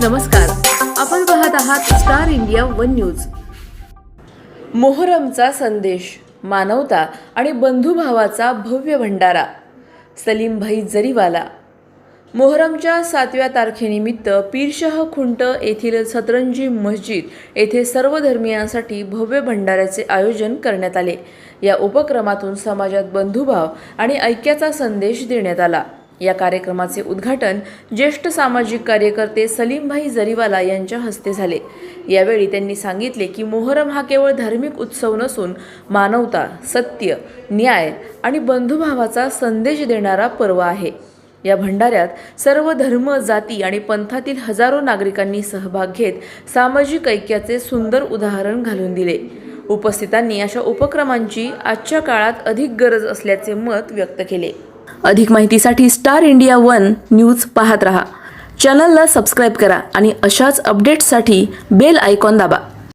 नमस्कार, आपण पाहत आहात स्टार इंडिया वन न्यूज। मोहरमचा संदेश, मानवता आणि बंधुभावाचा भव्य भंडारा। सलीमभाई जरीवाला। मोहरमच्या 7व्या तारखेनिमित्त पीरशाह खुंट येथील सतरंजी मस्जिद येथे सर्व धर्मियांसाठी भव्य भंडाऱ्याचे आयोजन करण्यात आले। या उपक्रमातून समाजात बंधुभाव आणि ऐक्याचा संदेश देण्यात आला। या कार्यक्रमाचे उद्घाटन ज्येष्ठ सामाजिक कार्यकर्ते सलीमभाई जरीवाला यांच्या हस्ते झाले। यावेळी त्यांनी सांगितले की मोहरम हा केवळ धार्मिक उत्सव नसून मानवता, सत्य, न्याय आणि बंधुभावाचा संदेश देणारा पर्व आहे। या भंडाऱ्यात सर्व धर्म, जाती आणि पंथातील हजारो नागरिकांनी सहभाग घेत सामाजिक ऐक्याचे सुंदर उदाहरण घालून दिले। उपस्थितांनी अशा उपक्रमांची आजच्या काळात अधिक गरज असल्याचे मत व्यक्त केले। अधिक माहितीसाठी स्टार इंडिया वन न्यूज पाहत रहा। चॅनलला सबस्क्राइब करा आणि अशाच अपडेट्ससाठी बेल आयकॉन दाबा।